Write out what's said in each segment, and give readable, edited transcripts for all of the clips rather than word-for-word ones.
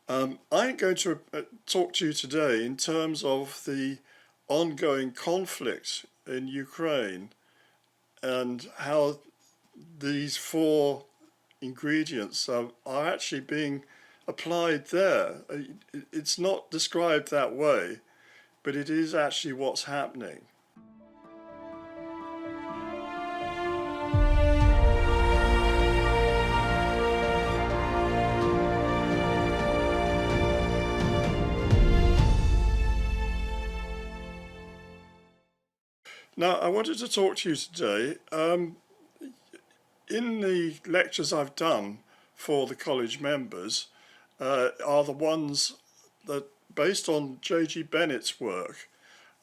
I'm going to talk to you today in terms of the ongoing conflict in Ukraine and how these four ingredients are actually being applied there. It's not described that way, but it is actually what's happening. Now, I wanted to talk to you today. In the lectures I've done for the college members are the ones that, based on J.G. Bennett's work,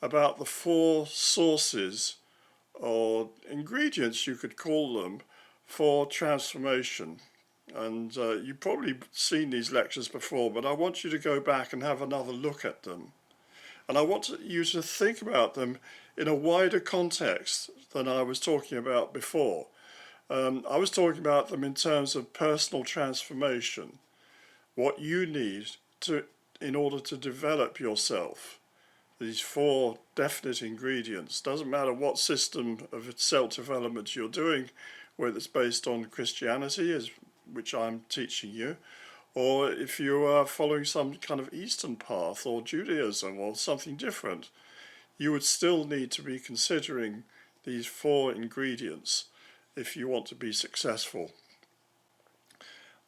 about the four sources or ingredients, you could call them, for transformation. And you've probably seen these lectures before, but I want you to go back and have another look at them. And I want you to think about them in a wider context than I was talking about before. I was talking about them in terms of personal transformation, what you need in order to develop yourself. These four definite ingredients. Doesn't matter what system of self-development you're doing, whether it's based on Christianity, which I'm teaching you, or if you are following some kind of Eastern path or Judaism or something different, you would still need to be considering these four ingredients if you want to be successful.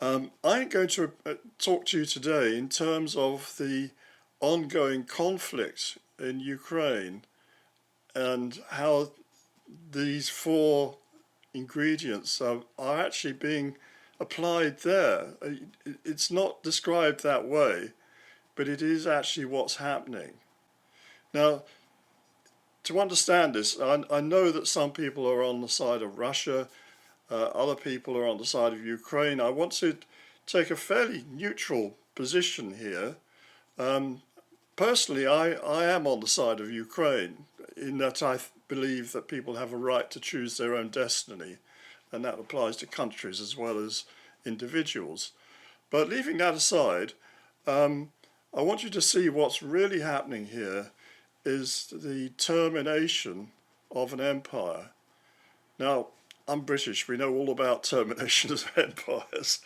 I'm going to talk to you today in terms of the ongoing conflict in Ukraine and how these four ingredients are actually being applied there. It's not described that way, but it is actually what's happening. Now, to understand this, I know that some people are on the side of Russia, other people are on the side of Ukraine. I want to take a fairly neutral position here. Personally, I am on the side of Ukraine in that I believe that people have a right to choose their own destiny, and that applies to countries as well as individuals. But leaving that aside, I want you to see what's really happening here is the termination of an empire. Now, I'm British. We know all about termination of empires.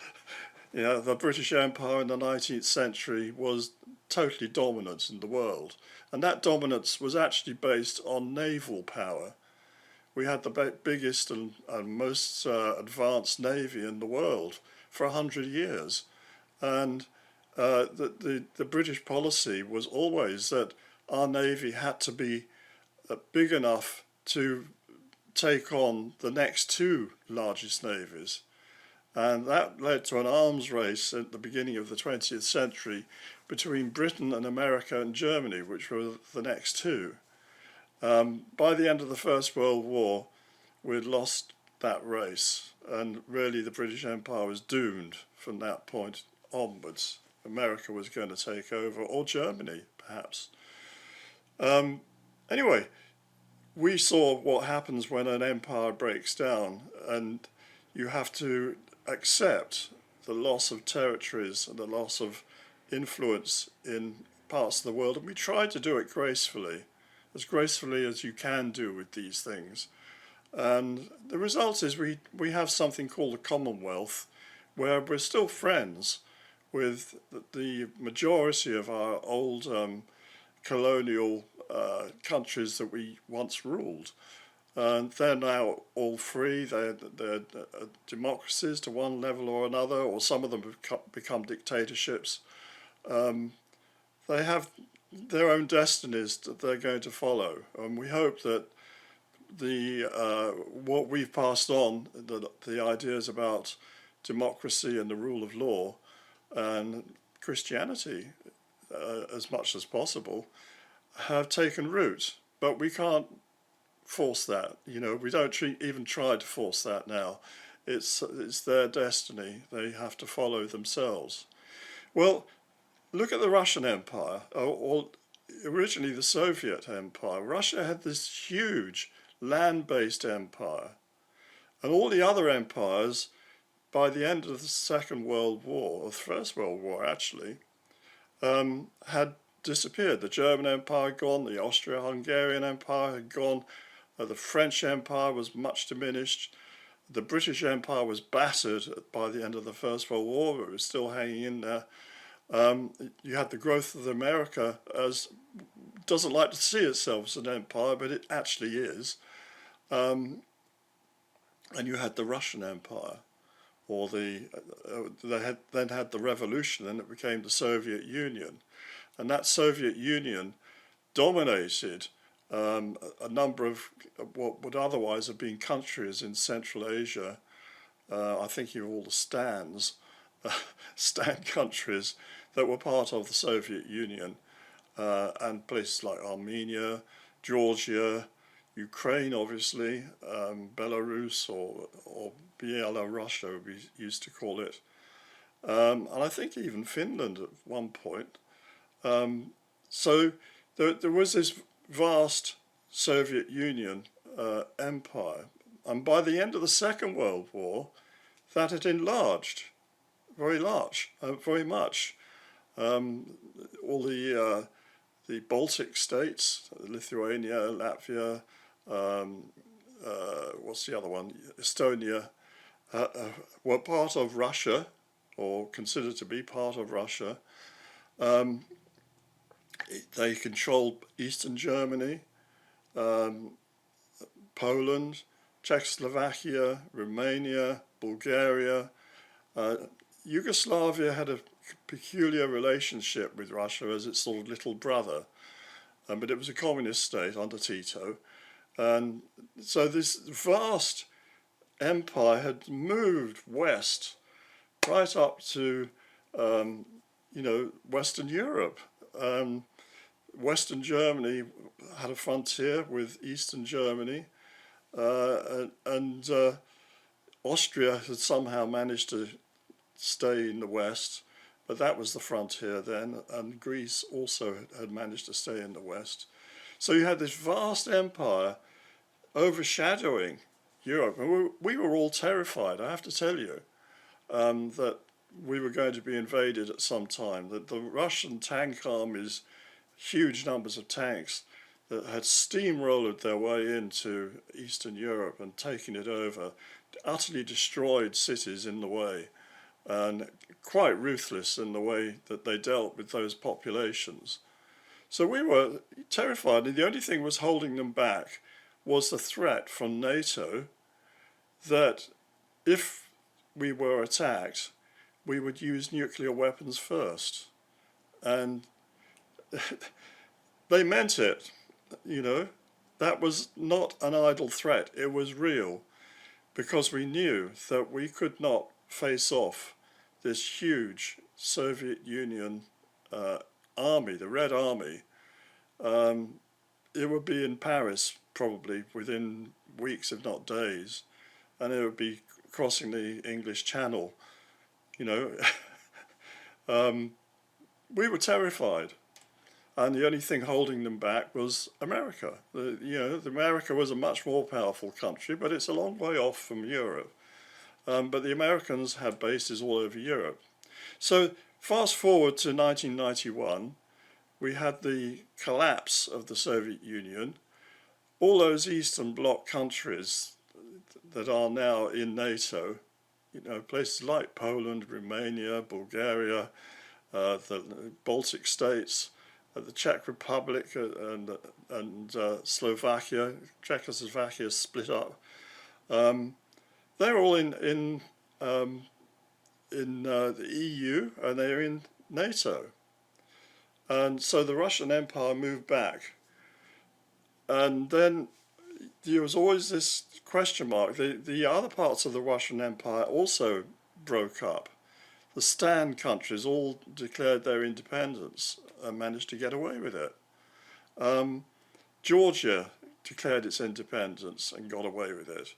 The British Empire in the 19th century was totally dominant in the world. And that dominance was actually based on naval power. We had the biggest and most advanced navy in the world for 100 years. And the British policy was always that our navy had to be big enough to take on the next two largest navies. And that led to an arms race at the beginning of the 20th century between Britain and America and Germany, which were the next two. By the end of the First World War, we'd lost that race, and really the British Empire was doomed from that point onwards. America was going to take over, or Germany, perhaps. Anyway, we saw what happens when an empire breaks down, and you have to accept the loss of territories and the loss of influence in parts of the world. And we tried to do it gracefully as you can do with these things. And the result is we have something called the Commonwealth, where we're still friends with the majority of our old colonial countries that we once ruled. And they're now all free. They're democracies to one level or another, or some of them have become dictatorships. They have their own destinies that they're going to follow. And we hope that what we've passed on, the ideas about democracy and the rule of law and Christianity, as much as possible, have taken root. But we can't force that. We don't even try to force that now. It's their destiny. They have to follow themselves. Well, look at the Russian Empire, or originally the Soviet Empire. Russia had this huge land-based empire. And all the other empires, by the end of the Second World War, or the First World War actually, had disappeared. The German Empire had gone, the Austro-Hungarian Empire had gone, the French Empire was much diminished, the British Empire was battered by the end of the First World War, but it was still hanging in there. You had the growth of America, as doesn't like to see itself as an empire, but it actually is. And you had the Russian Empire, or they then had the revolution, and it became the Soviet Union. And that Soviet Union dominated a number of what would otherwise have been countries in Central Asia. I think of all the Stan countries that were part of the Soviet Union, and places like Armenia, Georgia, Ukraine, obviously, Belarus or Bielorussia, we used to call it, and I think even Finland at one point. So there was this vast Soviet Union empire, and by the end of the Second World War, that had enlarged very much. All the Baltic states, Lithuania, Latvia, what's the other one? Estonia, were part of Russia, or considered to be part of Russia. They controlled Eastern Germany, Poland, Czechoslovakia, Romania, Bulgaria. Yugoslavia had a peculiar relationship with Russia as its sort of little brother, but it was a communist state under Tito. And so this vast empire had moved west, right up to, Western Europe. Western Germany had a frontier with Eastern Germany, and Austria had somehow managed to stay in the west, but that was the frontier then, and Greece also had managed to stay in the west. So you had this vast empire overshadowing Europe, and we were all terrified, I have to tell you, that we were going to be invaded at some time, that the Russian tank armies, huge numbers of tanks that had steamrolled their way into Eastern Europe and taken it over, utterly destroyed cities in the way, and quite ruthless in the way that they dealt with those populations. So we were terrified, and the only thing was holding them back was the threat from NATO that if we were attacked, we would use nuclear weapons first. And they meant it, That was not an idle threat, it was real, because we knew that we could not face off this huge Soviet Union army, the Red Army. It would be in Paris probably within weeks, if not days, and it would be crossing the English Channel, We were terrified, and the only thing holding them back was America. America was a much more powerful country, but it's a long way off from Europe. But the Americans had bases all over Europe. So fast forward to 1991, we had the collapse of the Soviet Union. All those Eastern Bloc countries that are now in NATO, places like Poland, Romania, Bulgaria, the Baltic states, the Czech Republic and Slovakia, Czechoslovakia split up. They're all in the EU, and they're in NATO. And so the Russian Empire moved back. And then there was always this question mark. The other parts of the Russian Empire also broke up. The Stan countries all declared their independence and managed to get away with it. Georgia declared its independence and got away with it.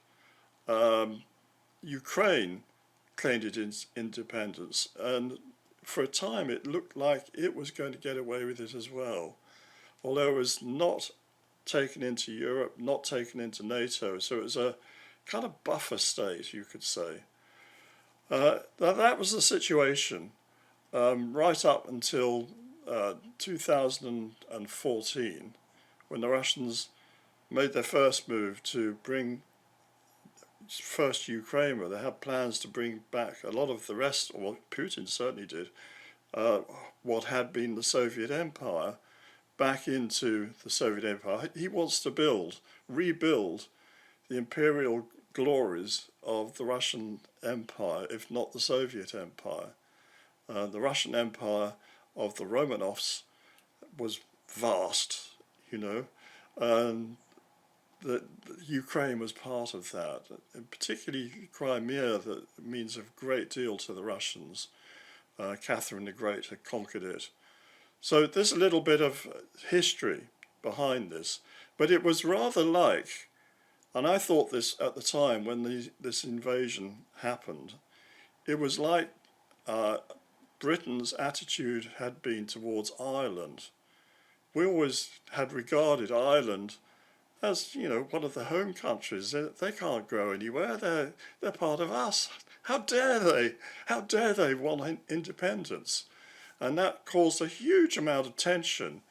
Ukraine claimed its independence, and for a time it looked like it was going to get away with it as well, although it was not taken into Europe, not taken into NATO, so it was a kind of buffer state, you could say. That was the situation right up until 2014, when the Russians made their first move to bring first Ukraine, where they had plans to bring back a lot of the rest, or Putin certainly did, what had been the Soviet Empire, back into the Soviet Empire. He wants to rebuild the imperial glories of the Russian Empire, if not the Soviet Empire. The Russian Empire of the Romanovs was vast, and the Ukraine was part of that, and particularly Crimea, that means a great deal to the Russians. Catherine the Great had conquered it. So there's a little bit of history behind this, but it was rather like, and I thought this at the time when this invasion happened, it was like Britain's attitude had been towards Ireland. We always had regarded Ireland as, one of the home countries. They can't go anywhere. They're part of us. How dare they? How dare they want independence? And that caused a huge amount of tension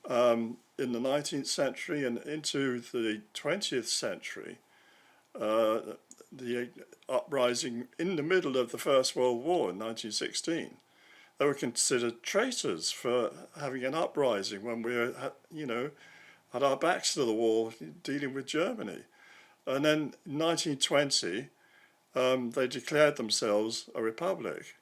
in the 19th century and into the 20th century. The uprising in the middle of the First World War in 1916. They were considered traitors for having an uprising when we were, had our backs to the wall dealing with Germany. And then in 1920, they declared themselves a republic.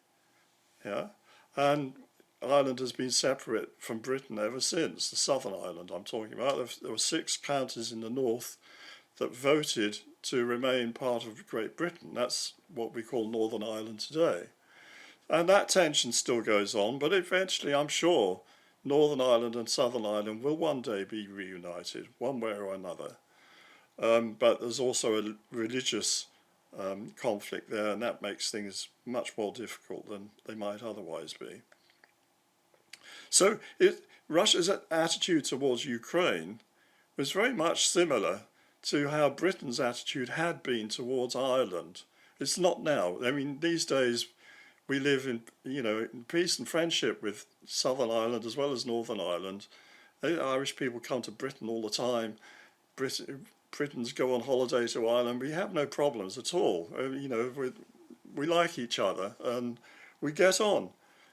Yeah, and Ireland has been separate from Britain ever since, the Southern Ireland I'm talking about. There were 6 counties in the north that voted to remain part of Great Britain. That's what we call Northern Ireland today. And that tension still goes on, but eventually I'm sure Northern Ireland and Southern Ireland will one day be reunited, one way or another. But there's also a religious conflict there, and that makes things much more difficult than they might otherwise be. So Russia's attitude towards Ukraine was very much similar to how Britain's attitude had been towards Ireland. It's not now. I mean, these days we live in peace and friendship with Southern Ireland as well as Northern Ireland. Irish people come to Britain all the time. Britons go on holiday to Ireland. We have no problems at all. We like each other and we get on.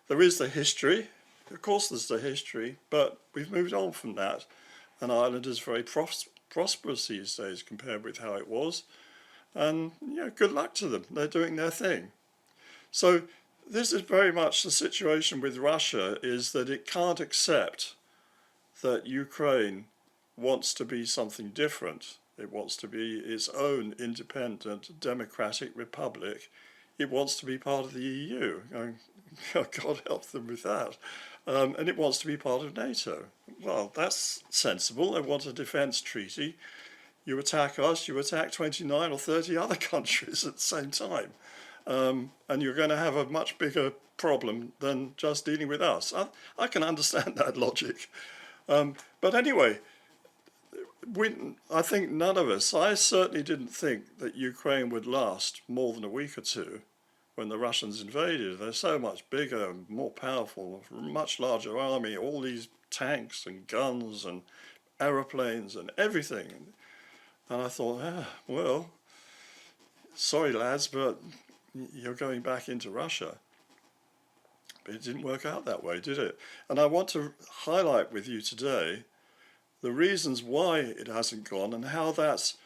There is the history. Of course there's the history, but we've moved on from that. And Ireland is very prosperous these days compared with how it was. And good luck to them. They're doing their thing. So this is very much the situation with Russia, is that it can't accept that Ukraine wants to be something different. It wants to be its own independent democratic republic. It wants to be part of the EU. God help them with that. And it wants to be part of NATO. Well, that's sensible. They want a defence treaty. You attack us, you attack 29 or 30 other countries at the same time. And you're going to have a much bigger problem than just dealing with us. I can understand that logic. But anyway, I think none of us, I certainly didn't think that Ukraine would last more than a week or two when the Russians invaded. They're so much bigger, more powerful, much larger army, all these tanks and guns and aeroplanes and everything. And I thought, well, sorry lads, but you're going back into Russia. But it didn't work out that way, did it? And I want to highlight with you today the reasons why it hasn't gone and how that's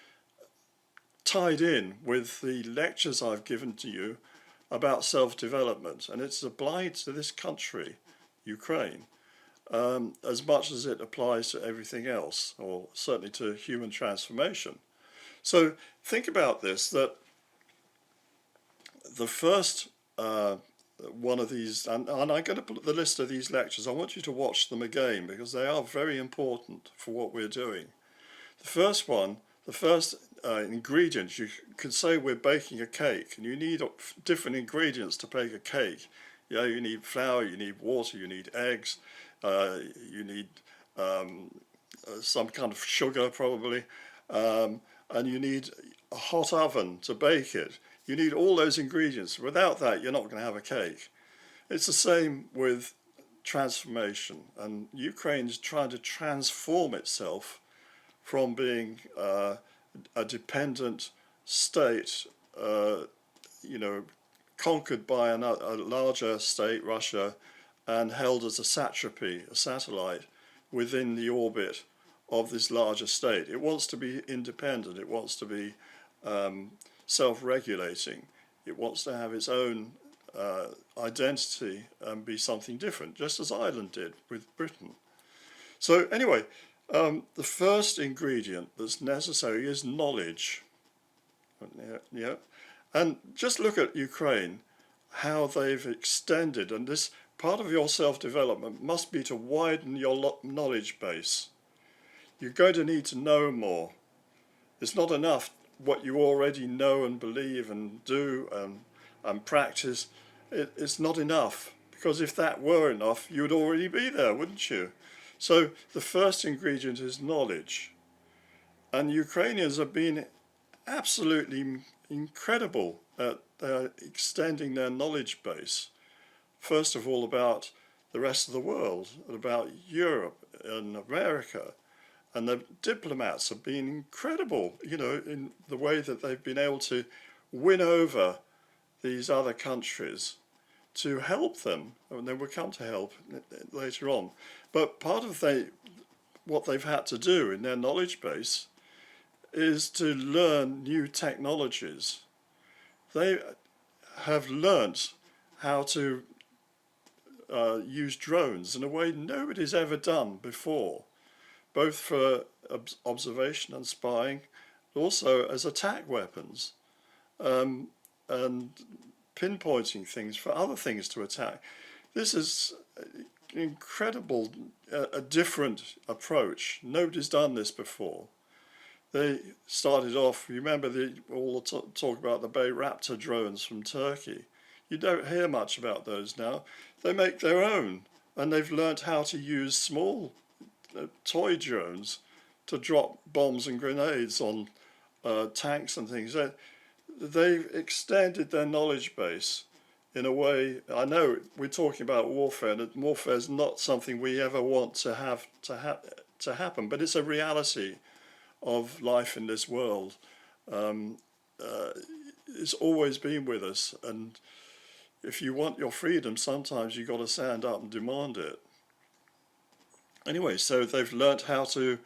tied in with the lectures I've given to you about self-development. And it's applied to this country, Ukraine, as much as it applies to everything else, or certainly to human transformation. So think about this, that the first one of these, and I'm going to put the list of these lectures, I want you to watch them again because they are very important for what we're doing. The first one, the first ingredient, you could say we're baking a cake, and you need different ingredients to bake a cake. Yeah, you need flour, you need water, you need eggs, you need some kind of sugar probably, and you need a hot oven to bake it. You need all those ingredients. Without that, you're not going to have a cake. It's the same with transformation, and Ukraine's trying to transform itself from being a dependent state, conquered by a larger state, Russia, and held as a satrapy, a satellite, within the orbit of this larger state. It wants to be independent. It wants to be self-regulating. It wants to have its own identity and be something different, just as Ireland did with Britain. So anyway, the first ingredient that's necessary is knowledge. Yeah. And just look at Ukraine, how they've extended, and this part of your self-development must be to widen your knowledge base. You're going to need to know more. It's not enough what you already know and believe and do and practice. It's not enough, because if that were enough, you would already be there, wouldn't you? So the first ingredient is knowledge. And Ukrainians have been absolutely incredible at extending their knowledge base. First of all, about the rest of the world, about Europe and America. And the diplomats have been incredible, in the way that they've been able to win over these other countries to help them. And they will come to help later on. But part of what they've had to do in their knowledge base is to learn new technologies. They have learnt how to use drones in a way nobody's ever done before, both for observation and spying, but also as attack weapons, and pinpointing things for other things to attack. This is incredible, a different approach. Nobody's done this before. They started off, remember all the talk about the Bayraktar drones from Turkey. You don't hear much about those now. They make their own, and they've learnt how to use small toy drones to drop bombs and grenades on tanks and things. They've extended their knowledge base in a way. I know we're talking about warfare, and warfare is not something we ever want to have to happen, but it's a reality of life in this world. It's always been with us, and if you want your freedom, sometimes you've got to stand up and demand it. Anyway, so they've learnt how to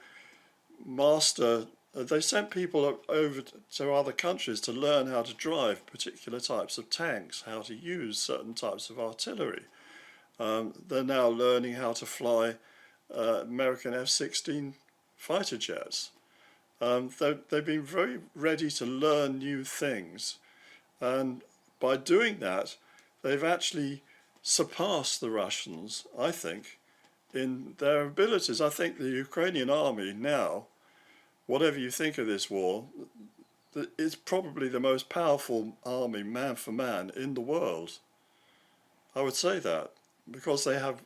master. They sent people over to other countries to learn how to drive particular types of tanks, how to use certain types of artillery. They're now learning how to fly American F-16 fighter jets. They've been very ready to learn new things, and by doing that, they've actually surpassed the Russians, I think, in their abilities. I think the Ukrainian army now, whatever you think of this war, is probably the most powerful army, man for man, in the world. I would say that, because they have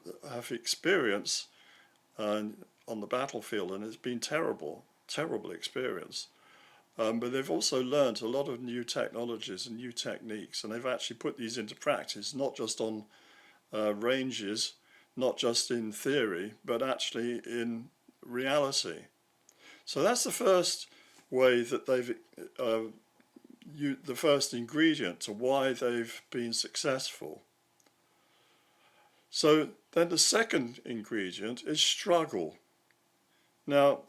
experience on the battlefield, and it's been terrible experience. But they've also learned a lot of new technologies and new techniques, and they've actually put these into practice, not just on ranges, not just in theory, but actually in reality. So that's the first way that they've, the first ingredient to why they've been successful. So then the second ingredient is struggle. Now,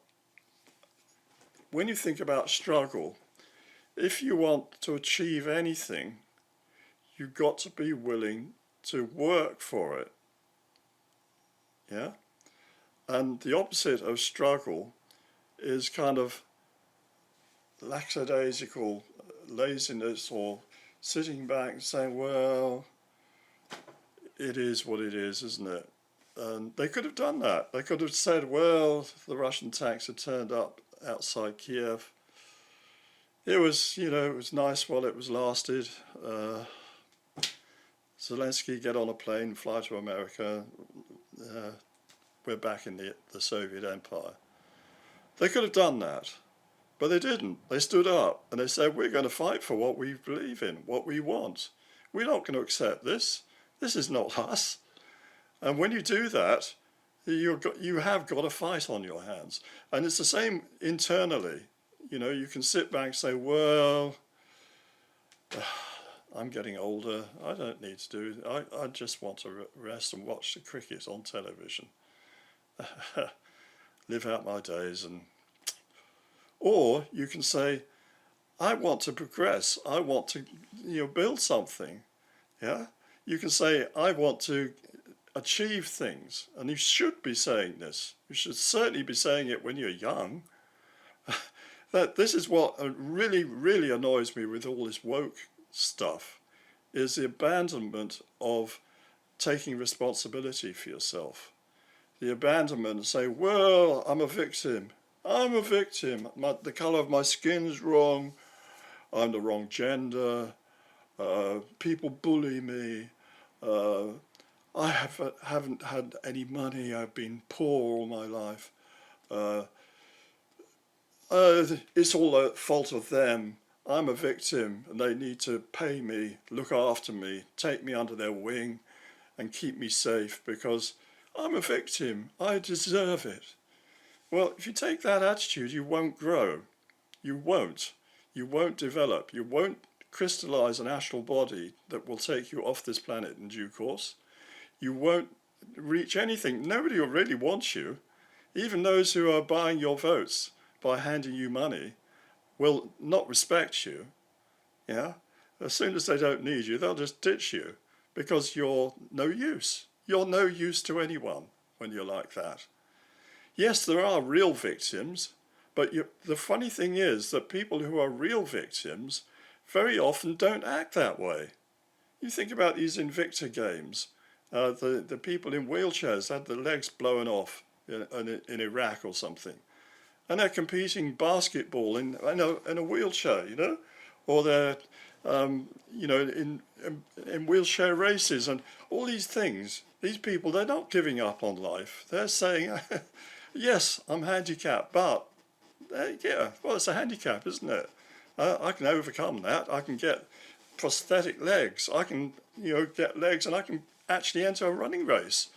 when you think about struggle, if you want to achieve anything, you've got to be willing to work for it. Yeah? And the opposite of struggle is kind of lackadaisical laziness, or sitting back and saying, well, it is what it is, isn't it? And they could have done that. They could have said, well, the Russian tanks had turned up outside Kiev. It was, it was nice while it was lasted. Zelensky, get on a plane, fly to America. We're back in the Soviet Empire. They could have done that, but they didn't. They stood up and they said, we're going to fight for what we believe in, what we want. We're not going to accept this. This is not us. And when you do that, you have got a fight on your hands. And it's the same internally. You can sit back and say, well, I'm getting older. I don't need to do it. I just want to rest and watch the cricket on television. Live out my days. Or you can say, I want to progress. I want to build something. Yeah? You can say, I want to achieve things. And you should be saying this. You should certainly be saying it when you're young. That this is what really, really annoys me with all this woke stuff, is the abandonment of taking responsibility for yourself. The abandonment of saying, well, I'm a victim. I'm a victim. The colour of my skin's wrong. I'm the wrong gender. People bully me. I haven't had any money. I've been poor all my life. It's all the fault of them. I'm a victim and they need to pay me, look after me, take me under their wing and keep me safe because I'm a victim. I deserve it. Well, if you take that attitude, you won't grow. You won't. You won't develop. You won't crystallize an astral body that will take you off this planet in due course. You won't reach anything. Nobody will really want you. Even those who are buying your votes by handing you money will not respect you. Yeah? As soon as they don't need you, they'll just ditch you because you're no use. You're no use to anyone when you're like that. Yes, there are real victims, but the funny thing is that people who are real victims very often don't act that way. You think about these Invicta games. The people in wheelchairs had their legs blown off in Iraq or something. And they're competing basketball in a wheelchair, or they're, in wheelchair races and all these things. These people, they're not giving up on life. They're saying, yes, I'm handicapped, but, it's a handicap, isn't it? I can overcome that. I can get prosthetic legs. I can, get legs and I can actually enter a running race.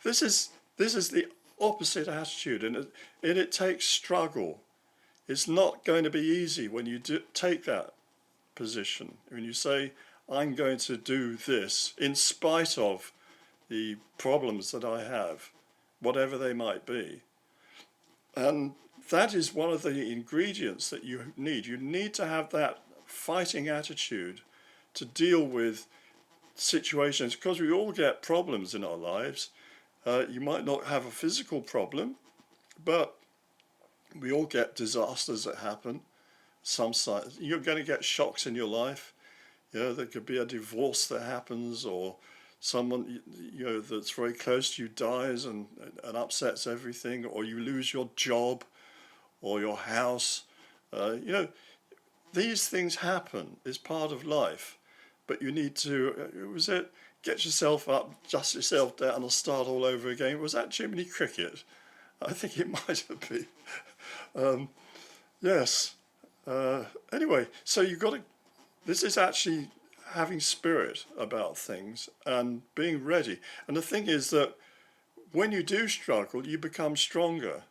This is the opposite attitude, and it takes struggle. It's not going to be easy when you take that position, when you say, I'm going to do this in spite of the problems that I have, whatever they might be. And that is one of the ingredients that you need. You need to have that fighting attitude to deal with situations, because we all get problems in our lives. You might not have a physical problem, but we all get disasters that happen. You're going to get shocks in your life. There could be a divorce that happens, or someone that's very close to you dies and upsets everything, or you lose your job or your house. These things happen. It's part of life, but you need to get yourself up, dust yourself down and start all over again. Was that Jiminy Cricket? I think it might have been. Yes. Anyway, so this is actually having spirit about things and being ready. And the thing is that when you do struggle, you become stronger.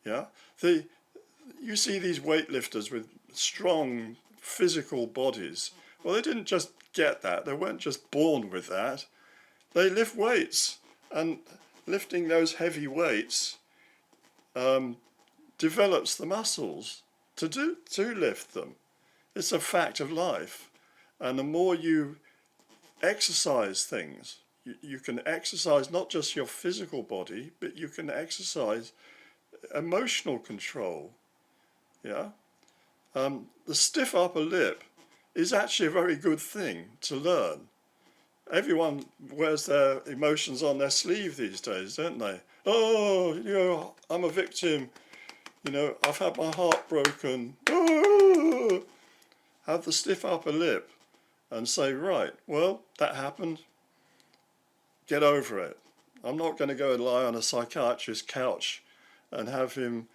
Yeah? You see these weightlifters with strong physical bodies. Well, they didn't just get that. They weren't just born with that. They lift weights, and lifting those heavy weights develops the muscles to lift them. It's a fact of life. And the more you exercise things, you can exercise not just your physical body, but you can exercise emotional control. Yeah? The stiff upper lip is actually a very good thing to learn. Everyone wears their emotions on their sleeve these days, don't they? Oh, I'm a victim. I've had my heart broken. Oh! Have the stiff upper lip and say, right, well, that happened. Get over it. I'm not going to go and lie on a psychiatrist's couch and have him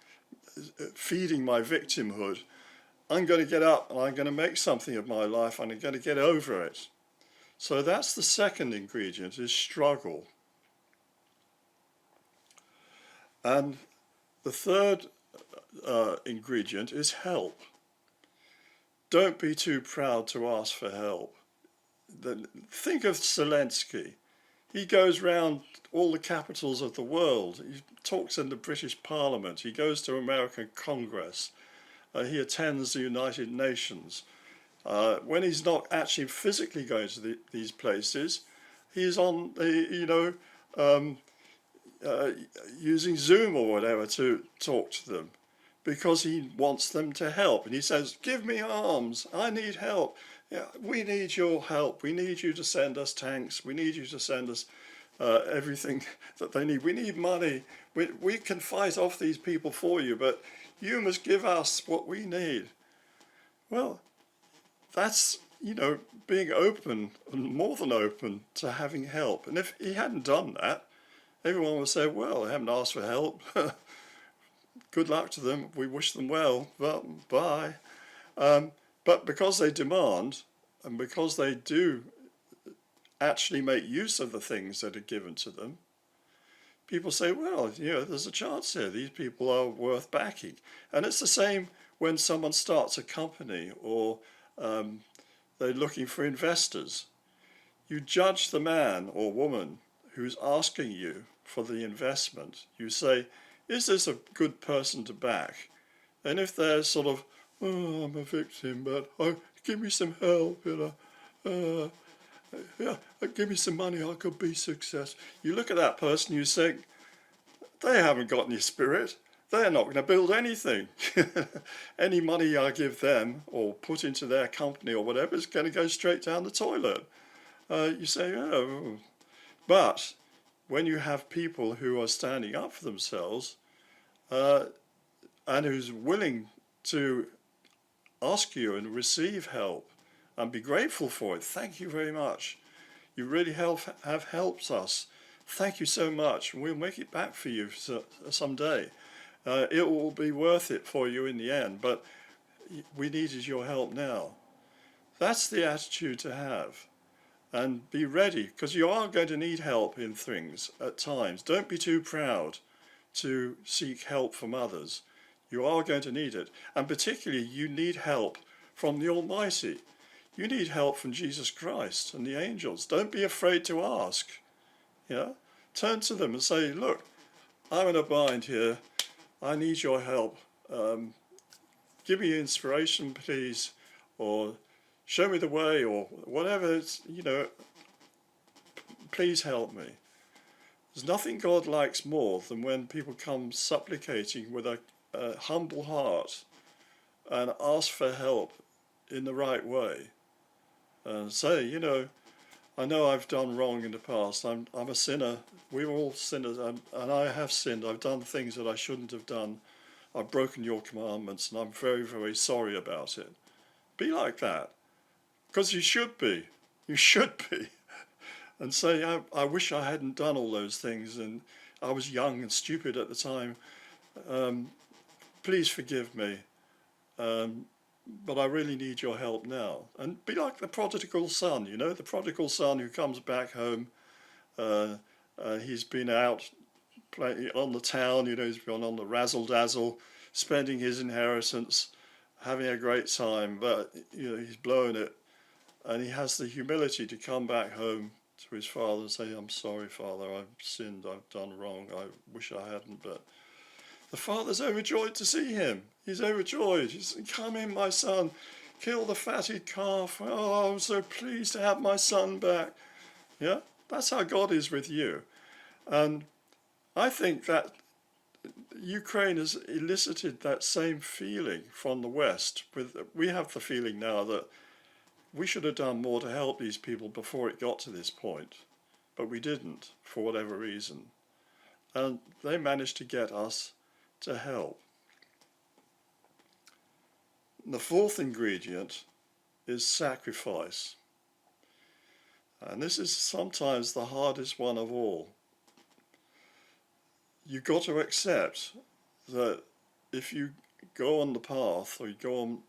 feeding my victimhood. I'm going to get up and I'm going to make something of my life and I'm going to get over it. So that's the second ingredient, is struggle. And the third ingredient is help. Don't be too proud to ask for help. Think of Zelensky. He goes round all the capitals of the world. He talks in the British Parliament. He goes to American Congress. He attends the United Nations. When he's not actually physically going to these places, he's on using Zoom or whatever to talk to them, because he wants them to help. And he says, give me arms, I need help. Yeah, we need your help. We need you to send us tanks. We need you to send us everything that they need. We need money. We can fight off these people for you, but you must give us what we need. Well, that's, being open, and more than open, to having help. And if he hadn't done that, everyone would say, well, they haven't asked for help. Good luck to them. We wish them well. Well, bye. But because they demand, and because they do actually make use of the things that are given to them, people say, well, there's a chance here. These people are worth backing. And it's the same when someone starts a company, or they're looking for investors. You judge the man or woman who's asking you for the investment. You say, is this a good person to back? And if they're sort of, oh, I'm a victim, but give me some help, give me some money, I could be successful. You look at that person, you say, they haven't got any spirit. They're not going to build anything. Any money I give them or put into their company or whatever is going to go straight down the toilet. You say, oh. But when you have people who are standing up for themselves and who's willing to ask you and receive help and be grateful for it, thank you very much. You really have helped us. Thank you so much. We'll make it back for you someday. It will be worth it for you in the end, but we needed your help now. That's the attitude to have. And be ready, because you are going to need help in things at times. Don't be too proud to seek help from others. You are going to need it. And particularly, you need help from the Almighty. You need help from Jesus Christ and the angels. Don't be afraid to ask. Turn to them and say, look, I'm in a bind here. I need your help. Give me inspiration, please, or show me the way, or whatever it's, please help me. There's nothing God likes more than when people come supplicating with a humble heart and ask for help in the right way. And say, I know I've done wrong in the past. I'm a sinner. We're all sinners, and I have sinned. I've done things that I shouldn't have done. I've broken your commandments, and I'm very, very sorry about it. Be like that. Because you should be. You should be. And say, I wish I hadn't done all those things, and I was young and stupid at the time. Please forgive me. But I really need your help now. And be like the prodigal son, the prodigal son who comes back home. He's been out playing on the town, he's been on the razzle-dazzle, spending his inheritance, having a great time, but he's blown it. And he has the humility to come back home to his father and say, I'm sorry, Father, I've sinned, I've done wrong, I wish I hadn't. But the father's overjoyed to see him. He's overjoyed. He said, come in, my son, kill the fatted calf. Oh, I'm so pleased to have my son back. Yeah, that's how God is with you. And I think that Ukraine has elicited that same feeling from the West. We have the feeling now that we should have done more to help these people before it got to this point, but we didn't, for whatever reason. And they managed to get us to help. The fourth ingredient is sacrifice. And this is sometimes the hardest one of all. You've got to accept that if you go on the path, or you go on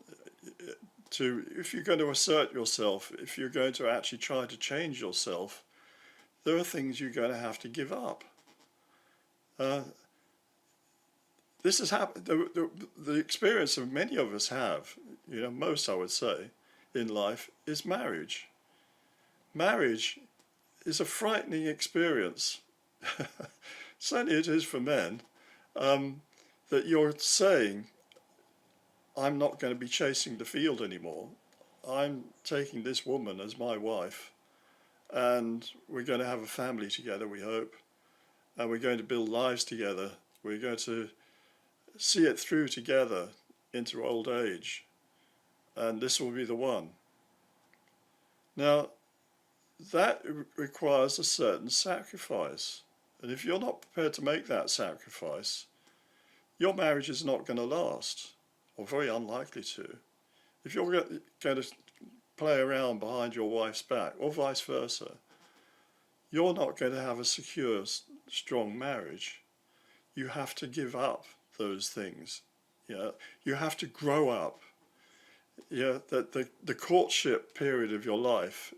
if you're going to assert yourself, if you're going to actually try to change yourself, there are things you're going to have to give up. this has happened. The experience of many of us have, most I would say, in life is marriage. Marriage is a frightening experience. Certainly it is for men, that you're saying, I'm not going to be chasing the field anymore. I'm taking this woman as my wife, and we're going to have a family together, we hope, and we're going to build lives together. We're going to see it through together into old age, and this will be the one. Now, that requires a certain sacrifice, and if you're not prepared to make that sacrifice, your marriage is not going to last, or very unlikely to. If you're going to play around behind your wife's back, or vice versa, you're not going to have a secure, strong marriage. You have to give up those things. You have to grow up. That the courtship period of your life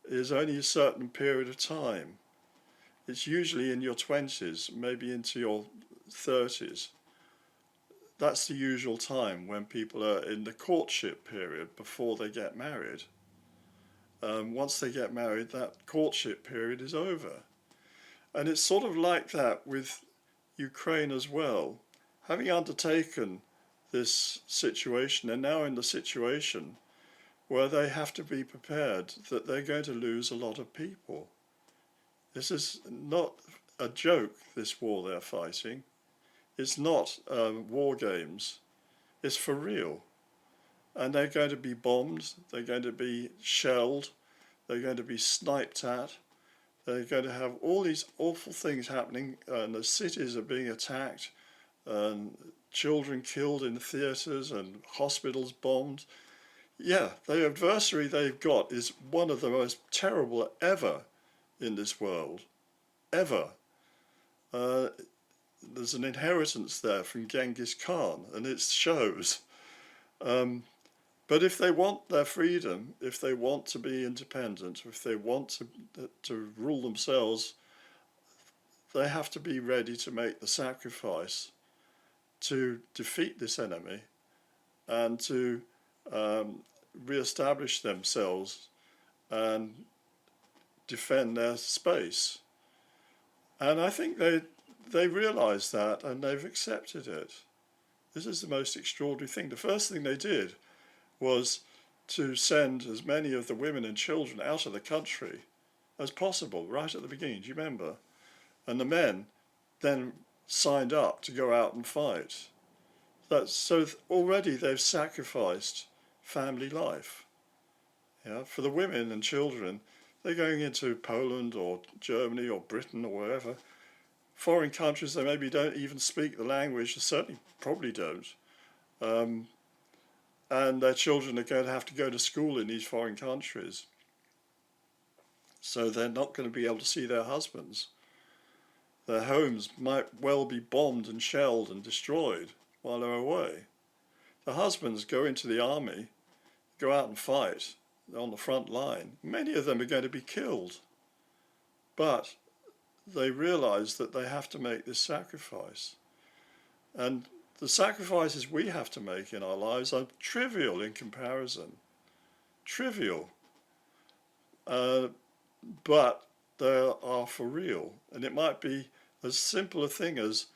is only a certain period of time. It's usually in your 20s, maybe into your 30s. That's the usual time when people are in the courtship period before they get married. Once they get married, that courtship period is over. And it's sort of like that with Ukraine as well. Having undertaken this situation, and now in the situation where they have to be prepared that they're going to lose a lot of people. This is not a joke, this war they're fighting. It's not war games. It's for real. And they're going to be bombed, they're going to be shelled, they're going to be sniped at, they're going to have all these awful things happening, and the cities are being attacked, and children killed in theatres and hospitals bombed. Yeah, the adversary they've got is one of the most terrible ever in this world. Ever. There's an inheritance there from Genghis Khan, and it shows. But if they want their freedom, if they want to be independent, if they want to rule themselves, they have to be ready to make the sacrifice to defeat this enemy and to re-establish themselves and defend their space. And I think they realise that, and they've accepted it. This is the most extraordinary thing. The first thing they did was to send as many of the women and children out of the country as possible, right at the beginning, do you remember? And the men then signed up to go out and fight. So already they've sacrificed family life. For the women and children, they're going into Poland or Germany or Britain or wherever, foreign countries they maybe don't even speak the language, they certainly probably don't. And their children are going to have to go to school in these foreign countries. So they're not going to be able to see their husbands. Their homes might well be bombed and shelled and destroyed while they're away. The husbands go into the army, go out and fight on the front line. Many of them are going to be killed. But they realise that they have to make this sacrifice. And the sacrifices we have to make in our lives are trivial in comparison. Trivial. But they are for real. And it might be as simple a thing as,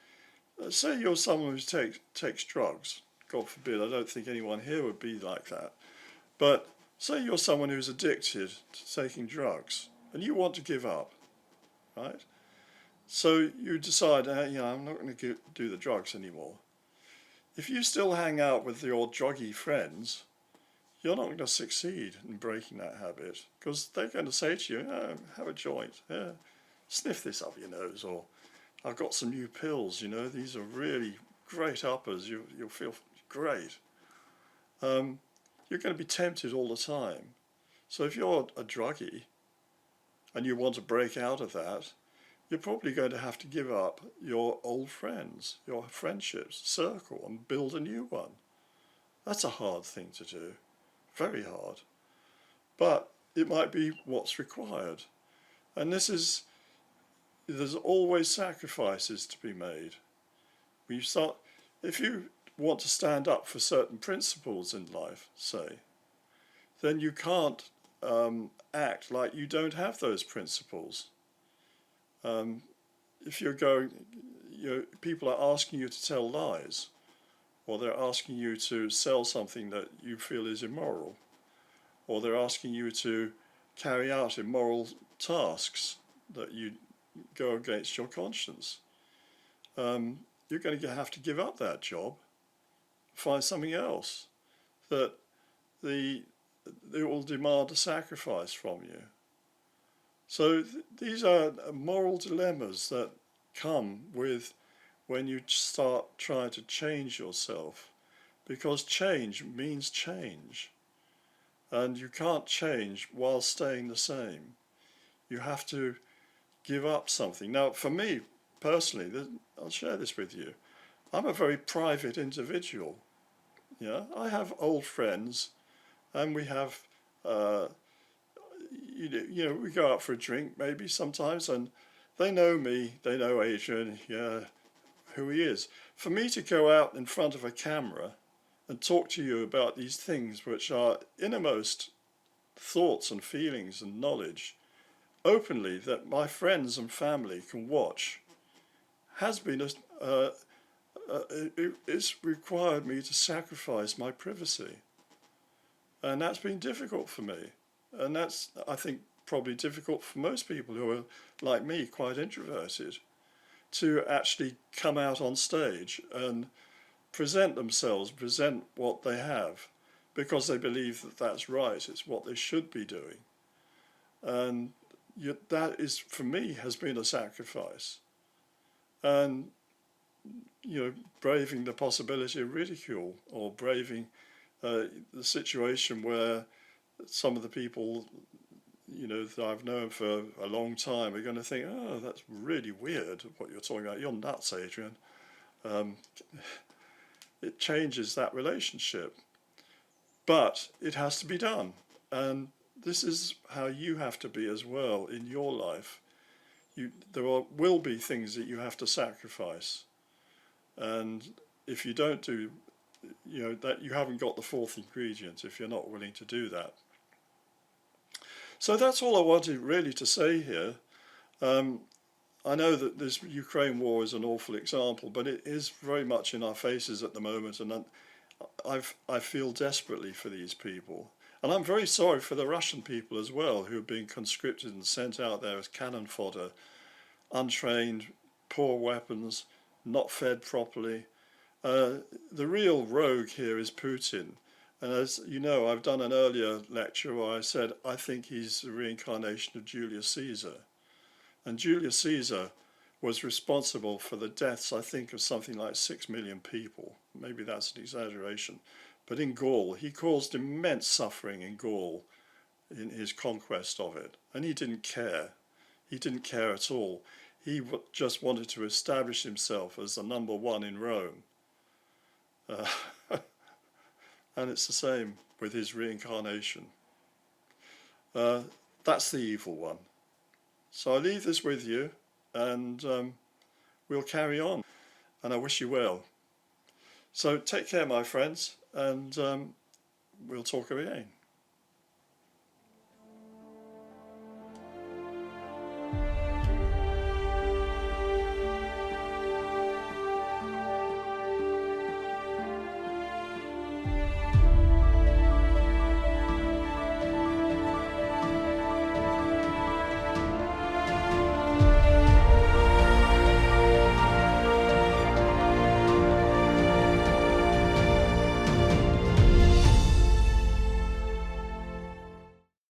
say you're someone who takes drugs. God forbid, I don't think anyone here would be like that. But say you're someone who's addicted to taking drugs and you want to give up, right? So you decide, I'm not going to do the drugs anymore. If you still hang out with your druggy friends, you're not going to succeed in breaking that habit, because they're going to say to you, have a joint, sniff this up your nose, or I've got some new pills, these are really great uppers, you'll feel great. You're going to be tempted all the time. So if you're a druggie and you want to break out of that, you're probably going to have to give up your old friends, your friendships, circle, and build a new one. That's a hard thing to do, very hard. But it might be what's required. And there's always sacrifices to be made. if you want to stand up for certain principles in life, say, then you can't act like you don't have those principles. If you're going, people are asking you to tell lies, or they're asking you to sell something that you feel is immoral, or they're asking you to carry out immoral tasks that you go against your conscience, you're going to have to give up that job, find something else that they will demand a sacrifice from you. So these are moral dilemmas that come with when you start trying to change yourself, because change means change, and you can't change while staying the same. You have to give up something. Now, for me personally, I'll share this with you. I'm a very private individual. Yeah, I have old friends, and we have, we go out for a drink maybe sometimes, and they know me, they know Adrian, who he is. For me to go out in front of a camera and talk to you about these things which are innermost thoughts and feelings and knowledge openly, that my friends and family can watch, has been it's required me to sacrifice my privacy, and that's been difficult for me, and that's, I think, probably difficult for most people who are like me, quite introverted, to actually come out on stage and present themselves, present what they have, because they believe that that's right, it's what they should be doing. And that is, for me, has been a sacrifice. And braving the possibility of ridicule, or braving the situation where some of the people that I've known for a long time are going to think, oh, that's really weird what you're talking about, you're nuts, Adrian. It changes that relationship, but it has to be done, and this is how you have to be as well in your life. There will be things that you have to sacrifice, and if you don't do, that, you haven't got the fourth ingredient if you're not willing to do that. So that's all I wanted really to say here. I know that this Ukraine war is an awful example, but it is very much in our faces at the moment, and I feel desperately for these people. And I'm very sorry for the Russian people as well, who are being conscripted and sent out there as cannon fodder, untrained, poor weapons, not fed properly. The real rogue here is Putin. And as you know, I've done an earlier lecture where I said I think he's the reincarnation of Julius Caesar. And Julius Caesar was responsible for the deaths, I think, of something like 6 million people. Maybe that's an exaggeration. But in Gaul, he caused immense suffering in Gaul in his conquest of it. And he didn't care. He didn't care at all. He just wanted to establish himself as the number one in Rome. And it's the same with his reincarnation. That's the evil one. So I leave this with you, and we'll carry on. And I wish you well. So take care, my friends, and we'll talk again.